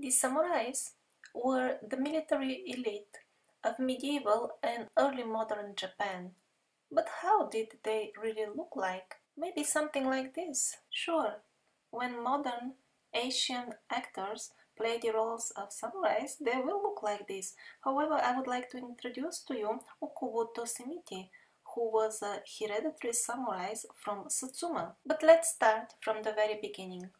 The samurais were the military elite of medieval and early modern Japan. But how did they really look like? Maybe something like this. Sure, when modern Asian actors play the roles of samurais, they will look like this. However, I would like to introduce to you Okubo Toshimichi, who was a hereditary samurai from Satsuma. But let's start from the very beginning.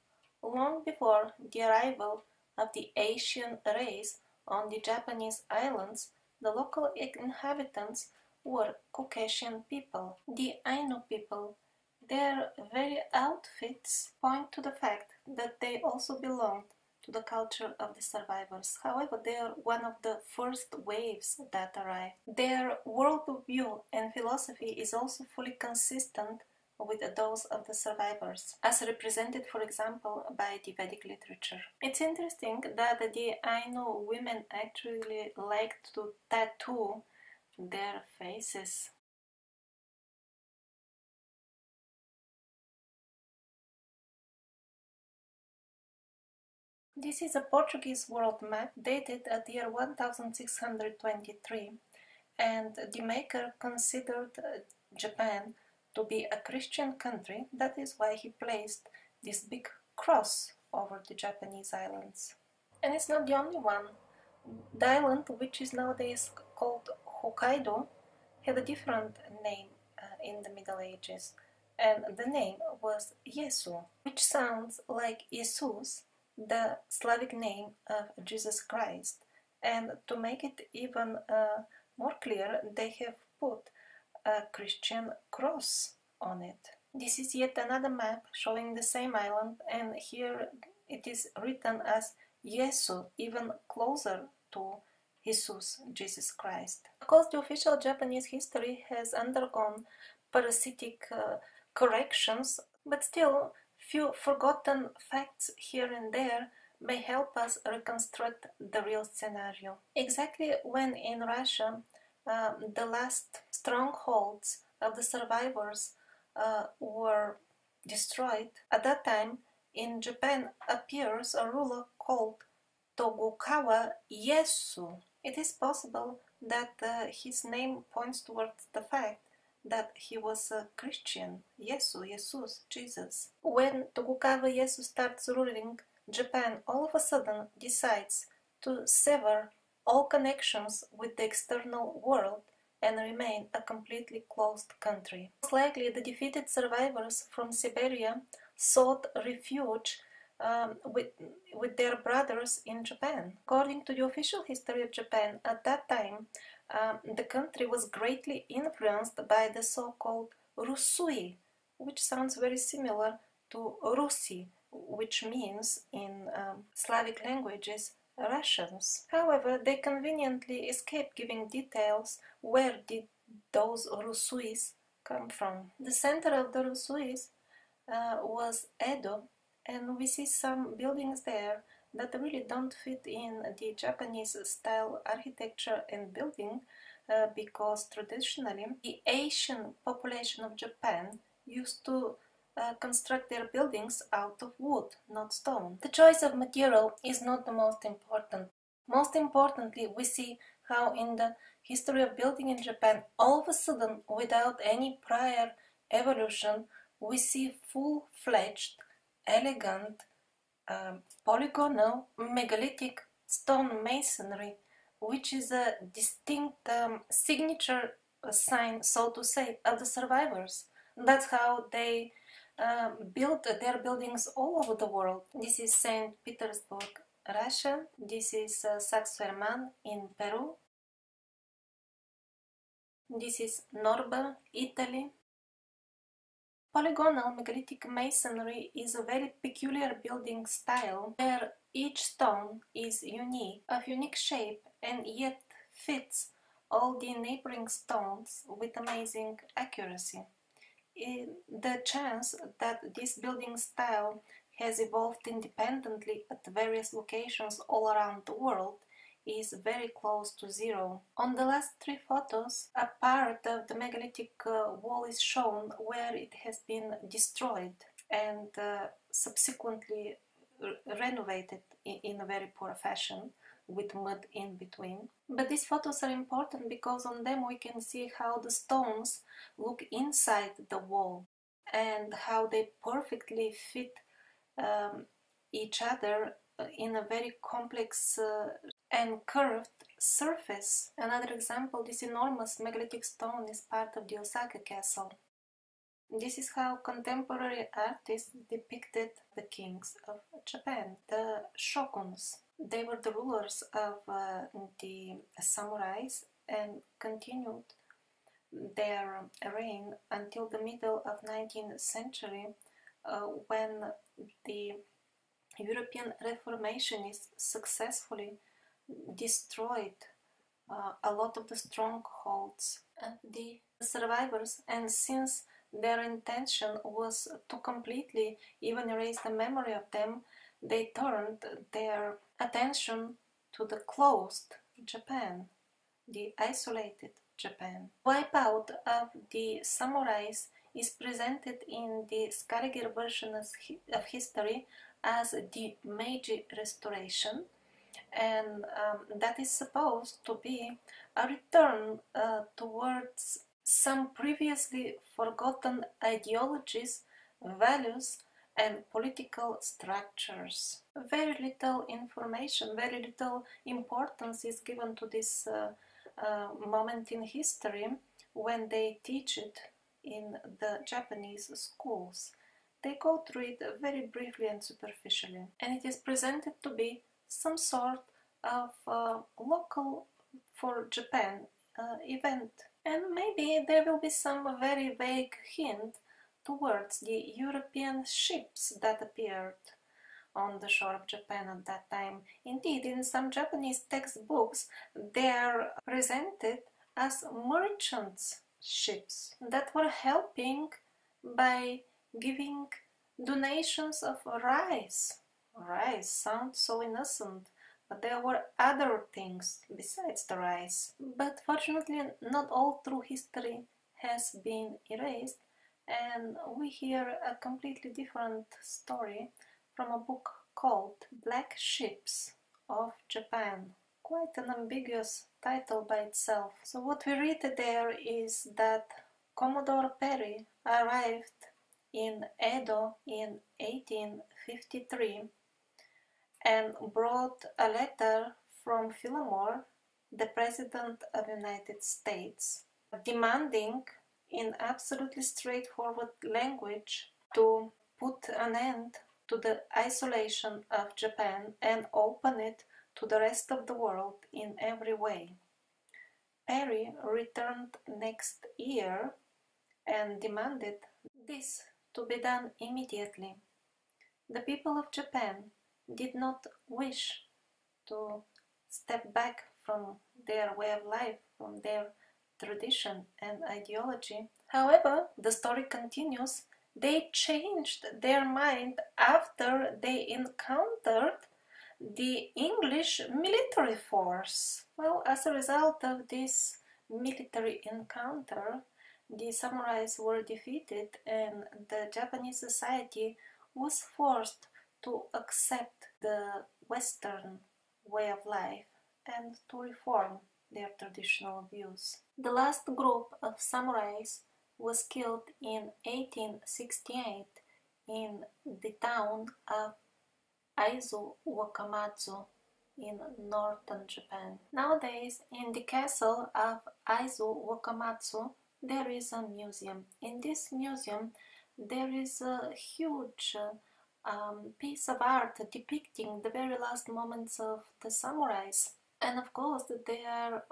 Long before the arrival of the Asian race on the Japanese islands, the local inhabitants were Caucasian people, the Ainu people. Their very outfits point to the fact that they also belonged to the culture of the survivors. However, they are one of the first waves that arrived. Their worldview and philosophy is also fully consistent with those of the survivors, as represented, for example, by the Vedic literature. It's interesting that the Ainu women actually liked to tattoo their faces. This is a Portuguese world map dated at the year 1623, and the maker considered Japan to be a Christian country. That is why he placed this big cross over the Japanese islands. And it's not the only one. The island, which is nowadays called Hokkaido, had a different name in the Middle Ages, and the name was Jesu, which sounds like Jesus, the Slavic name of Jesus Christ. And to make it even more clear, they have put a Christian cross on it. This is yet another map showing the same island, and here it is written as Jesu, even closer to Jesus Christ. Of course, the official Japanese history has undergone parasitic corrections, but still, few forgotten facts here and there may help us reconstruct the real scenario. Exactly when in Russia the last strongholds of the survivors were destroyed, at that time in Japan appears a ruler called Tokugawa Ieyasu. It is possible that his name points towards the fact that he was a Christian, Jesus. When Tokugawa Ieyasu starts ruling Japan, all of a sudden decides to sever all connections with the external world and remain a completely closed country. Most likely the defeated survivors from Siberia sought refuge with their brothers in Japan. According to the official history of Japan, at that time the country was greatly influenced by the so-called Rusui, which sounds very similar to Rusi, which means in Slavic languages Russians. However, they conveniently escaped giving details where did those Rusuis come from. The center of the Rusuis was Edo, and we see some buildings there that really don't fit in the Japanese style architecture and building because traditionally the Asian population of Japan used to construct their buildings out of wood, not stone. The choice of material is not the most important. Most importantly, we see how in the history of building in Japan, all of a sudden, without any prior evolution, we see full-fledged, elegant, polygonal, megalithic stone masonry, which is a distinct signature sign, so to say, of the survivors. That's how they built their buildings all over the world. This is St. Petersburg, Russia. This is Saxe-Herman in Peru. This is Norba, Italy. Polygonal megalithic masonry is a very peculiar building style where each stone is unique, of unique shape, and yet fits all the neighboring stones with amazing accuracy. The chance that this building style has evolved independently at various locations all around the world is very close to zero. On the last three photos, a part of the megalithic wall is shown where it has been destroyed and subsequently renovated in a very poor fashion, with mud in between. But these photos are important because on them we can see how the stones look inside the wall and how they perfectly fit each other in a very complex and curved surface. Another example, this enormous megalithic stone is part of the Osaka castle. This is how contemporary artists depicted the kings of Japan, the shoguns. They were the rulers of the samurais and continued their reign until the middle of 19th century when the European Reformationists successfully destroyed a lot of the strongholds of the survivors, and since their intention was to completely even erase the memory of them, they turned their attention to the closed Japan, the isolated Japan. Wipeout of the samurais is presented in the Scaliger version of history as the Meiji Restoration, and that is supposed to be a return towards some previously forgotten ideologies, values, and political structures. Very little information, very little importance is given to this moment in history when they teach it in the Japanese schools. They go through it very briefly and superficially, and it is presented to be some sort of local for Japan event. And maybe there will be some very vague hint towards the European ships that appeared on the shore of Japan at that time. Indeed, in some Japanese textbooks, they are presented as merchants' ships that were helping by giving donations of rice. Rice sounds so innocent, but there were other things besides the rice. But fortunately, not all true history has been erased, and we hear a completely different story from a book called Black Ships of Japan. Quite an ambiguous title by itself. So what we read there is that Commodore Perry arrived in Edo in 1853 and brought a letter from Fillmore, the President of the United States, demanding in absolutely straightforward language to put an end to the isolation of Japan and open it to the rest of the world in every way. Perry returned next year and demanded this to be done immediately. The people of Japan did not wish to step back from their way of life, from their tradition and ideology. However, the story continues, they changed their mind after they encountered the English military force. Well, as a result of this military encounter, the samurais were defeated and the Japanese society was forced to accept the Western way of life and to reform their traditional views. The last group of samurais was killed in 1868 in the town of Aizu Wakamatsu in northern Japan. Nowadays, in the castle of Aizu Wakamatsu, there is a museum. In this museum, there is a huge piece of art depicting the very last moments of the samurais. And of course, they are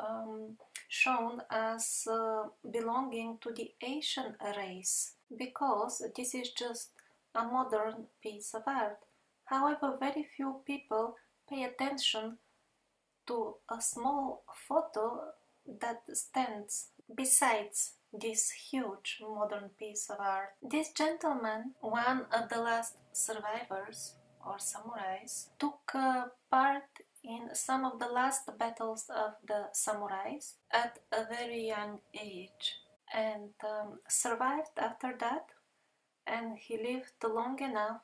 shown as belonging to the Asian race, because this is just a modern piece of art. However, very few people pay attention to a small photo that stands besides this huge modern piece of art. This gentleman, one of the last survivors or samurais, took part in some of the last battles of the samurais at a very young age and survived after that, and he lived long enough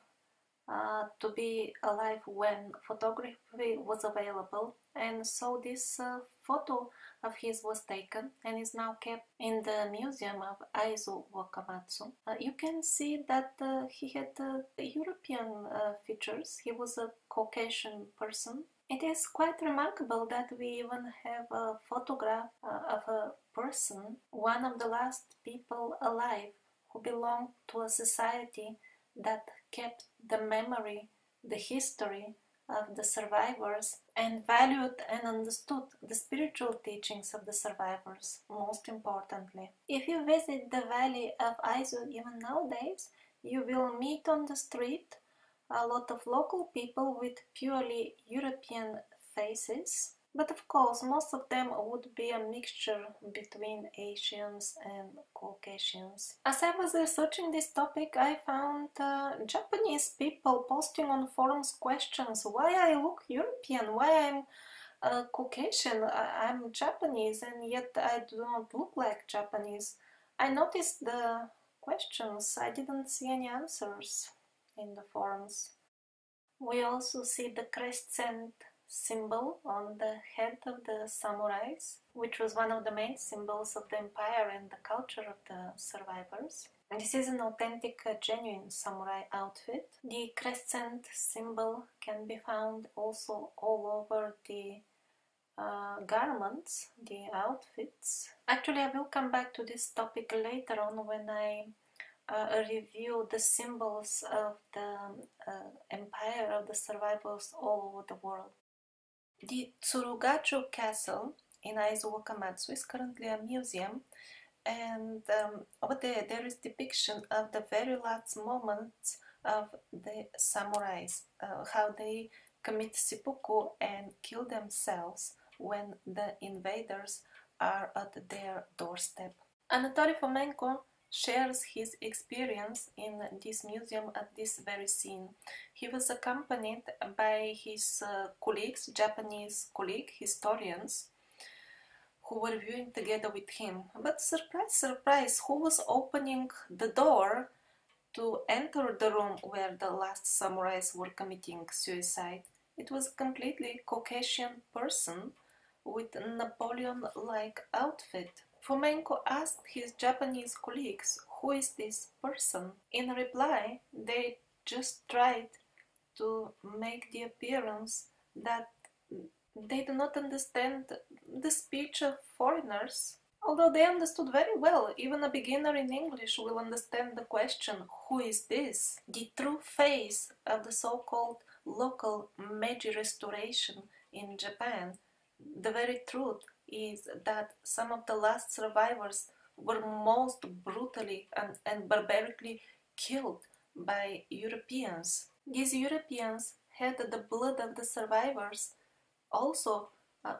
to be alive when photography was available, and so this photo of his was taken and is now kept in the museum of Aizu Wakamatsu. You can see that he had European features. He was a Caucasian person. It is quite remarkable that we even have a photograph of a person, one of the last people alive who belonged to a society that kept the memory, the history of the survivors, and valued and understood the spiritual teachings of the survivors, most importantly. If you visit the valley of Aizu even nowadays, you will meet on the street a lot of local people with purely European faces, but of course most of them would be a mixture between Asians and Caucasians. As I was researching this topic, I found Japanese people posting on forums questions why I look European, why I'm Caucasian, I'm Japanese, and yet I do not look like Japanese. I noticed the questions, I didn't see any answers in the forums. We also see the crescent symbol on the head of the samurais, which was one of the main symbols of the empire and the culture of the survivors. And this is an authentic, genuine samurai outfit. The crescent symbol can be found also all over the garments, the outfits. Actually, I will come back to this topic later on when I review the symbols of the empire of the survivors all over the world. The Tsurugacho Castle in Aizu Wakamatsu is currently a museum, and over there is depiction of the very last moments of the samurais, how they commit seppuku and kill themselves when the invaders are at their doorstep. Anatoly Fomenko shares his experience in this museum at this very scene. He was accompanied by his colleagues, Japanese colleagues, historians, who were viewing together with him. But surprise, surprise, who was opening the door to enter the room where the last samurais were committing suicide? It was a completely Caucasian person with a Napoleon-like outfit. Fomenko asked his Japanese colleagues, who is this person? In reply, they just tried to make the appearance that they do not understand the speech of foreigners, although they understood very well. Even a beginner in English will understand the question, who is this? The true face of the so-called local Meiji restoration in Japan, the very truth is that some of the last survivors were most brutally and barbarically killed by Europeans. These Europeans had the blood of the survivors also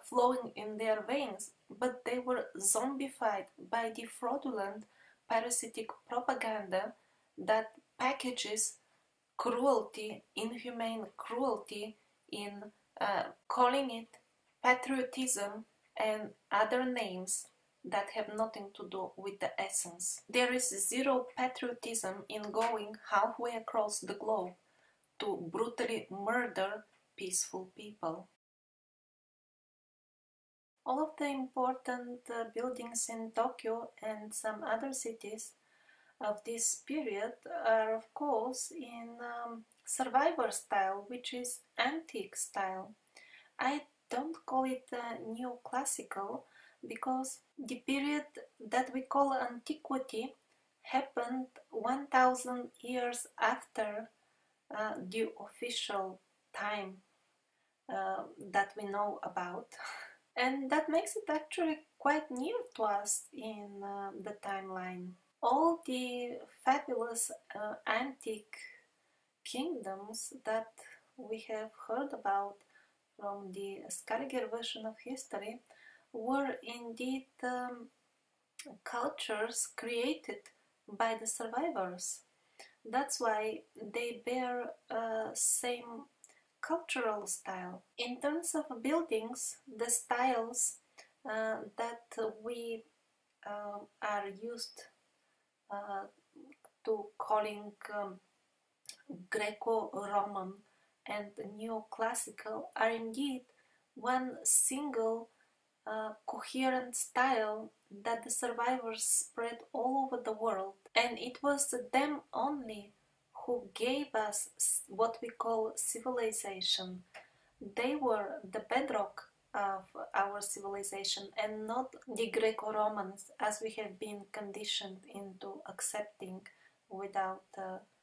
flowing in their veins, but they were zombified by the fraudulent parasitic propaganda that packages cruelty, inhumane cruelty, in calling it patriotism and other names that have nothing to do with the essence. There is zero patriotism in going halfway across the globe to brutally murder peaceful people. All of the important buildings in Tokyo and some other cities of this period are of course in survivor style, which is antique style. I don't call it neoclassical because the period that we call antiquity happened 1000 years after the official time that we know about. And that makes it actually quite near to us in the timeline. All the fabulous antique kingdoms that we have heard about from the Scaliger version of history were indeed cultures created by the survivors. That's why they bear same cultural style. In terms of buildings, the styles that we are used to calling Greco-Roman and neoclassical are indeed one single coherent style that the survivors spread all over the world, and it was them only who gave us what we call civilization. They were the bedrock of our civilization and not the Greco-Romans, as we have been conditioned into accepting without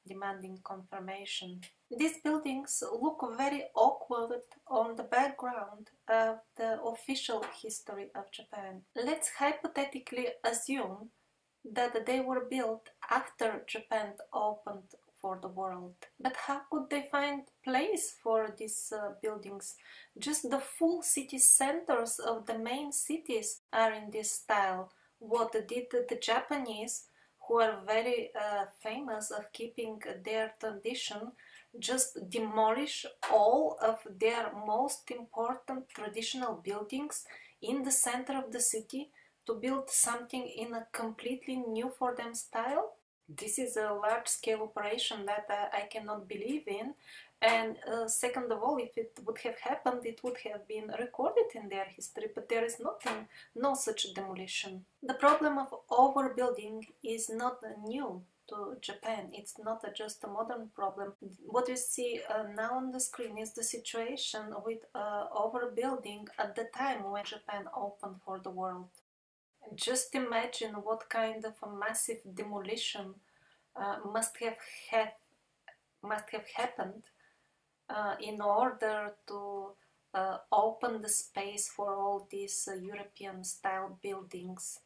demanding confirmation. These buildings look very awkward on the background of the official history of Japan. Let's hypothetically assume that they were built after Japan opened for the world. But how could they find place for these buildings? Just the full city centers of the main cities are in this style. What did the Japanese, who are very famous of keeping their tradition, just demolish all of their most important traditional buildings in the center of the city to build something in a completely new for them style? This is a large-scale operation that I cannot believe in, and second of all, if it would have happened, it would have been recorded in their history, but there is nothing, no such demolition. The problem of overbuilding is not new to Japan. It's not just a modern problem. What you see now on the screen is the situation with overbuilding at the time when Japan opened for the world. Just imagine what kind of a massive demolition must have happened in order to open the space for all these European style buildings.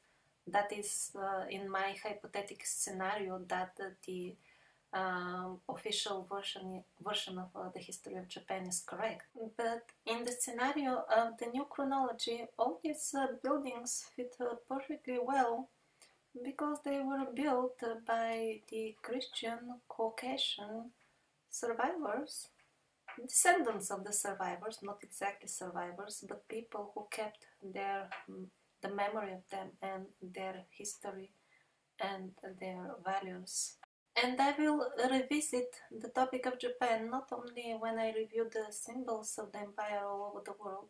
That is, in my hypothetical scenario, that the official version of the history of Japan is correct. But in the scenario of the new chronology, all these buildings fit perfectly well because they were built by the Christian Caucasian survivors, descendants of the survivors, not exactly survivors, but people who kept the memory of them and their history and their values. And I will revisit the topic of Japan not only when I review the symbols of the empire all over the world,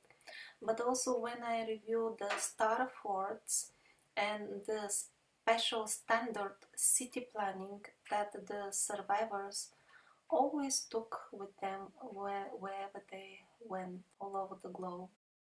but also when I review the star forts and the special standard city planning that the survivors always took with them wherever they went all over the globe.